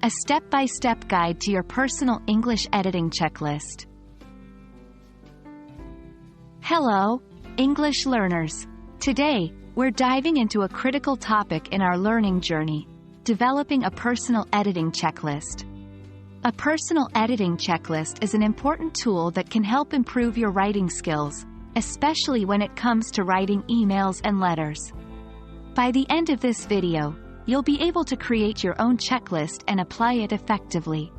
a step-by-step guide to your personal English editing checklist. Hello, English learners. Today, we're diving into a critical topic in our learning journey: developing a personal editing checklist. A personal editing checklist is an important tool that can help improve your writing skills, especially when it comes to writing emails and letters. By the end of this video, you'll be able to create your own checklist and apply it effectively.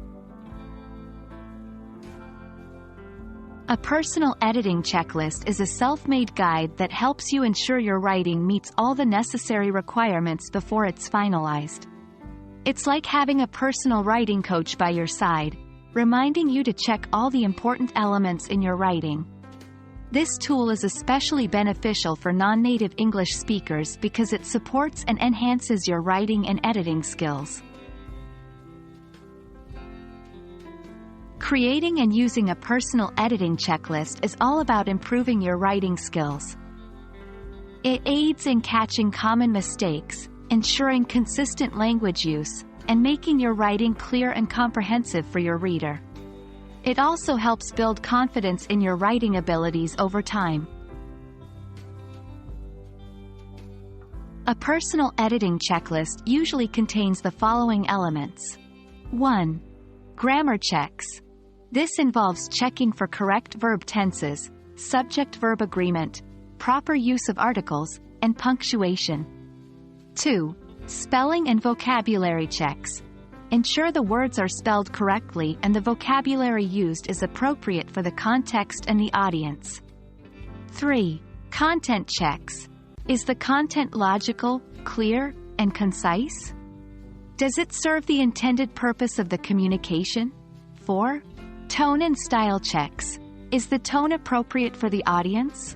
A personal editing checklist is a self-made guide that helps you ensure your writing meets all the necessary requirements before it's finalized. It's like having a personal writing coach by your side, reminding you to check all the important elements in your writing. This tool is especially beneficial for non-native English speakers because it supports and enhances your writing and editing skills. Creating and using a personal editing checklist is all about improving your writing skills. It aids in catching common mistakes, ensuring consistent language use, and making your writing clear and comprehensive for your reader. It also helps build confidence in your writing abilities over time. A personal editing checklist usually contains the following elements. 1. Grammar checks. This involves checking for correct verb tenses, subject-verb agreement, proper use of articles, and punctuation. 2. Spelling and vocabulary checks. Ensure the words are spelled correctly and the vocabulary used is appropriate for the context and the audience. 3. Content checks. Is the content logical, clear, and concise? Does it serve the intended purpose of the communication? 4. Tone and style checks. Is the tone appropriate for the audience?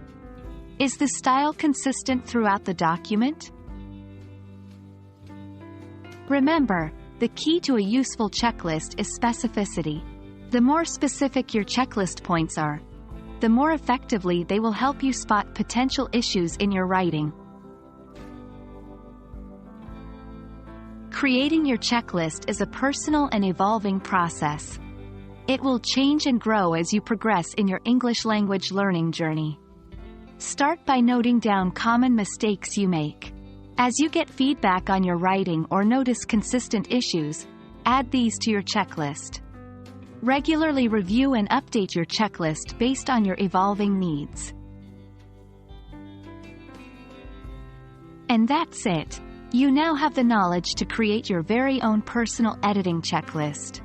Is the style consistent throughout the document? Remember, the key to a useful checklist is specificity. The more specific your checklist points are, the more effectively they will help you spot potential issues in your writing. Creating your checklist is a personal and evolving process. It will change and grow as you progress in your English language learning journey. Start by noting down common mistakes you make. As you get feedback on your writing or notice consistent issues, add these to your checklist. Regularly review and update your checklist based on your evolving needs. And that's it. You now have the knowledge to create your very own personal editing checklist.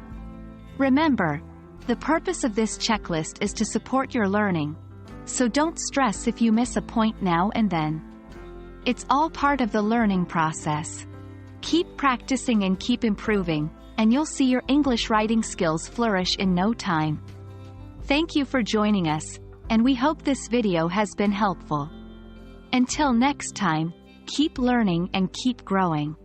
Remember, the purpose of this checklist is to support your learning, so don't stress if you miss a point now and then. It's all part of the learning process. Keep practicing and keep improving, and you'll see your English writing skills flourish in no time. Thank you for joining us, and we hope this video has been helpful. Until next time, keep learning and keep growing.